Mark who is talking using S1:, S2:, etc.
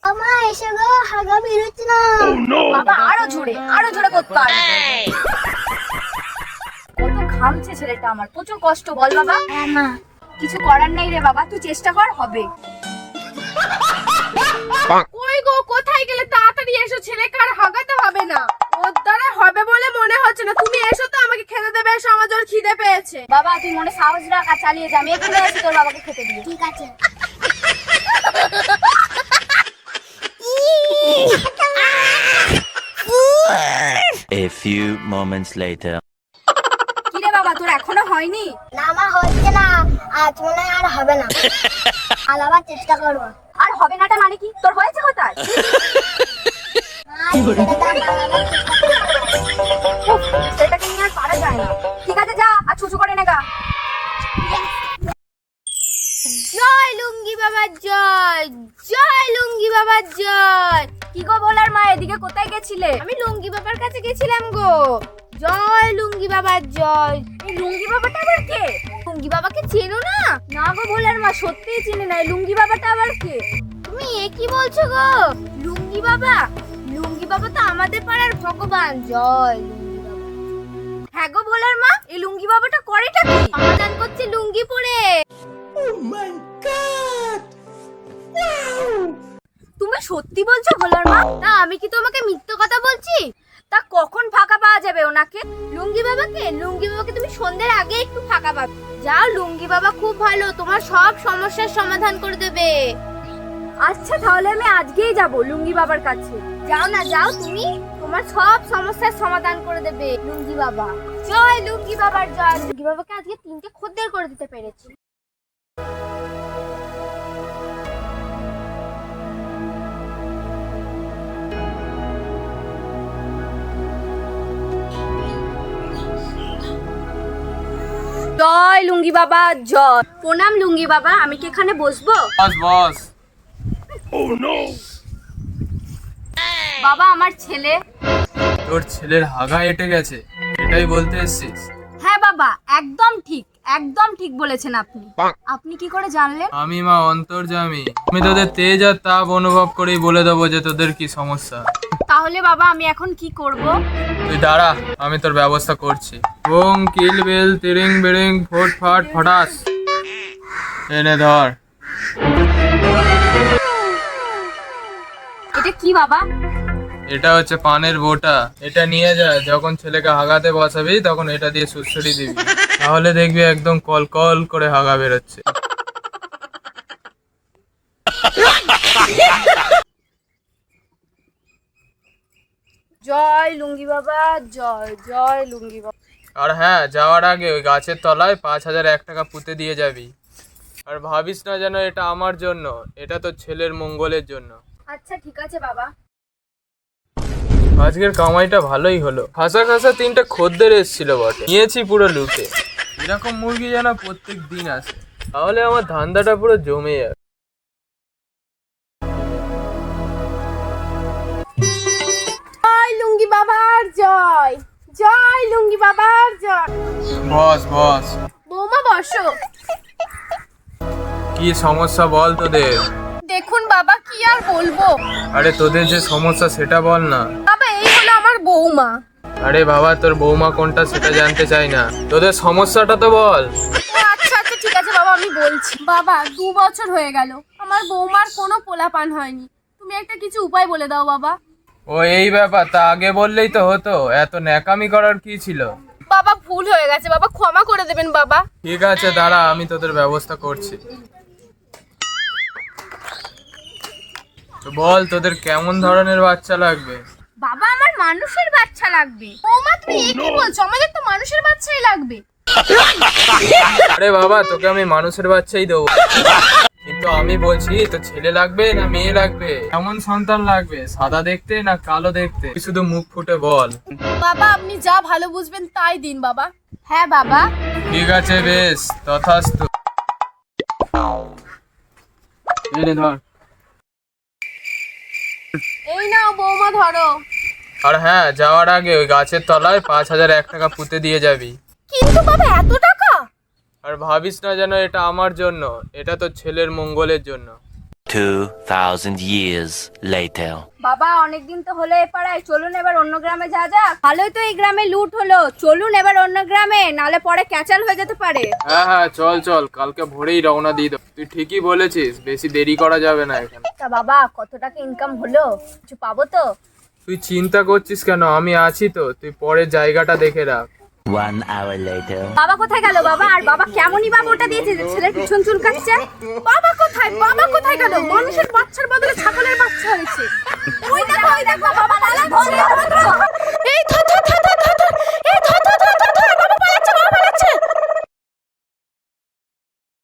S1: আমা এসে গো, হাগা বেরোচ্ছে না।
S2: বাবা আরো জোরে করতে হবে। কত ঘামছে ছেলেটা আমার, প্রচুর কষ্ট। বল বাবা।
S1: হ্যাঁ মা।
S2: কিছু করার নেই রে বাবা, তুই চেষ্টা কর, হবে।
S3: কই গো, কোথায় গেলে? তাড়াতাড়ি এসো, ছেলেকে আর হাগাতে হবে না। ওর দ্বারা হবে বলে মনে হচ্ছে না। তুমি এসো তো, আমাকে খেতে দেবে। এসো, আমার জোর খিদে পেয়েছে।
S2: বাবা তুই মনে সাহস রাখ আর চালিয়ে যা, আমি এখানে আছি তোর বাবাকে খেতে দিয়ে।
S1: ঠিক আছে।
S4: A few moments later.
S2: কি রে বাবা, তোর এখনো হয়নি?
S1: না মা, হচ্ছে না, আজ মনে হয় আর হবে না। আর আবার চেষ্টা করবো।
S2: আর হবে নাটা মানে কি? তোর হয়েছে কোথায়? উফ, সেটাকে নিয়ে আর পারা যায় না। ঠিক আছে যা, আর ছুচু করে নেগা।
S3: জয় লুঙ্গি বাবার জয়, জয় লুঙ্গি বাবার জয়।
S2: কি গো বলার মা, এদিকে কোথায় গেছিলে?
S3: আমি লুঙ্গি বাবার কাছে গেছিলাম গো। জয় লুঙ্গি বাবার জয়।
S2: এই লুঙ্গি বাবাটা আবার কে?
S3: লুঙ্গি বাবাকে চেনো না?
S2: না গো ভোলার মা, সত্যিই চিনি না। এই লুঙ্গি বাবাটা আবার কে?
S3: তুমি এ কি বলছো গো? লুঙ্গি বাবা, লুঙ্গি বাবা তো আমাদের পাড়ার ভগবান। জয় লুঙ্গি বাবা।
S2: হ্যাঁ গো ভোলার মা, এই লুঙ্গি বাবাটা করেটা কি?
S3: সমাধান করছে লুঙ্গি পরে।
S2: তুমি সত্যি বলছো ভোলার মা?
S3: না, আমি কি তোমাকে মিথ্যে কথা বলছি?
S2: তা কখন ফাঁকা পাওয়া যাবে ওনাকে?
S3: লুঙ্গি বাবাকে তুমি সন্ধ্যের আগে একটু ফাঁকা পাবে। যাও, লুঙ্গি বাবা খুব ভালো, তোমার সব সমস্যার সমাধান করে দেবে।
S2: আচ্ছা তাহলে আমি আজকেই যাব লুঙ্গি বাবার কাছে।
S3: যাও না, যাও তুমি, তোমার সব সমস্যার সমাধান করে দেবে লুঙ্গি বাবা। জয় লুঙ্গি বাবার জয়। লুঙ্গি বাবাকে আজকে 3টে খদ্দের করে দিতে পেরেছি।
S2: জয় লুঙ্গি বাবা জয়। প্রণাম লুঙ্গি বাবা, আমি কি এখানে বসবো?
S5: বস।
S2: বাবা আমার ছেলে।
S5: তোর ছেলের হাগা এঁটে গেছে, এটাই বলতে এসেছিস?
S2: হ্যাঁ বাবা, একদম ঠিক, একদম ঠিক বলেছেন আপনি। আপনি কি করে জানলেন?
S5: আমি মা অন্তর্যামী, আমি তোদের তেজ আর তাপ অনুভব করেই বলে দেবো যে তোদের কি সমস্যা।
S2: তাহলে বাবা আমি এখন কি করব?
S5: তুই দাঁড়া, আমি তোর ব্যবস্থা করছি। ওং কিল বেল তিরিং বিরিং ফোট ফাট ফটাস। এনে ধর।
S2: এটা কি বাবা?
S5: এটা হচ্ছে পানের বোটা। এটা নিয়ে যা, যখন ছেলেকে হাগাতে বসাবি তখন এটা দিয়ে সুড়সুড়ি দিবি, তাহলে দেখবি একদম কল কল করে হাগা বেরোচ্ছে।
S2: জয় লুঙ্গি বাবা জয়, জয় লুঙ্গি বাবা।
S5: আর হ্যাঁ, যাওয়ার আগে ওই গাছের তলায় 5,001 টাকা পুঁতে দিয়ে যাবি। আর ভাবিস না যেন এটা আমার জন্য, এটা তো ছেলের মঙ্গলের জন্য।
S2: আচ্ছা ঠিক আছে বাবা।
S5: আজকের কামাইটা ভালোই হলো। খাসা খাসা 3টে খদ্দের এসেছিল বটে, নিয়েছি পুরো লুটে। এরকম মুরগি যেন প্রত্যেক দিন আসে, তাহলে আমার ধান্দাটা পুরো জমে যাবে।
S3: জয় লুঙ্গি বাবার জয়, জয় লুঙ্গি বাবার জয়।
S5: বস বস।
S3: বৌমা বসো।
S5: কি সমস্যা বল তোদের?
S3: দেখুন বাবা, কি আর বলবো।
S5: আরে তোদের যে সমস্যা সেটা বল না।
S3: বাবা, এই হলো আমার বৌমা।
S5: আরে বাবা, তোর বৌমা কোনটা সেটা জানতে চাই না, তোদের সমস্যাটা তো বল।
S3: ও আচ্ছা আচ্ছা, ঠিক আছে বাবা, আমি বলছি। বাবা, 2 বছর হয়ে গেল, আমার বৌমার কোনো পোলাপান হয়নি। তুমি একটা কিছু উপায় বলে দাও বাবা।
S5: ও এই ব্যাপার, তা আগে বললেই তো হতো, এত ন্যাকামি করার কি ছিল?
S3: বাবা, ভুল হয়ে গেছে বাবা, ক্ষমা করে দেবেন বাবা।
S5: ঠিক আছে দাঁড়া, আমি তোদের ব্যবস্থা করছি। তো বল, তোদের কেমন ধরনের বাচ্চা লাগবে?
S3: বাবা, আমার মানুষের বাচ্চা লাগবে। বৌমা, তুমি এ কি বলছো? আমাদের তো মানুষের বাচ্চাই লাগবে।
S5: আরে বাবা, তোকে আমি মানুষের বাচ্চাই দেবো, কিন্তু আমি বলছি তো ছেলে লাগবে না মেয়ে লাগবে? কেমন সন্তান লাগবে, সাদা দেখতে না কালো দেখতে? তুই শুধু মুখ ফুটে বল।
S3: বাবা, আপনি যা ভালো বুঝবেন তাই দিন বাবা। হ্যাঁ বাবা।
S5: ঠিক আছে, বেশ, তথাস্তু। এই নে ধর।
S3: এই নাও বৌমা, ধরো।
S5: আর হ্যাঁ, যাওয়ার আগে ওই গাছের তলায় 5,001 টাকা পুঁতে দিয়ে যাবি।
S3: কিন্তু বাবা, এত টাকা?
S5: আর ভাবিস না যেন এটা আমার জন্য, এটা তো ছেলের মঙ্গলের জন্য।
S4: 2000 years later.
S2: বাবা অনেকদিন তো হলো এ পাড়ায়, চলুন এবার অন্য গ্রামে যা যাক। ভালোই তো এই গ্রামে লুট হলো, চলুন এবার অন্য গ্রামে, নালে পরে ক্যাচাল হয়ে যেতে পারে।
S5: হ্যাঁ হ্যাঁ চল চল, কালকে ভোরেই রওনা দিয়ে দাও। তুই ঠিকই বলেছিস, বেশি দেরি করা যাবে না এখানে।
S2: তা বাবা কত টাকা ইনকাম হলো, কিছু পাবো তো?
S5: তুই চিন্তা করছিস কেন, আমি আছি তো, তুই পরে জায়গাটা দেখে রাখ।
S4: 1 hour later.
S2: বাবা কোথায় গেল বাবা? আর বাবা কেমনই বাবা ওটা দিয়েছে যে ছেলের পিছন চুল কাটছে?
S3: বাবা কোথায় গেল? মানুষের বাচ্চার বদলে ছাগলের বাচ্চা হয়েছে।
S2: ওই দেখো বাবা, নালে ধরে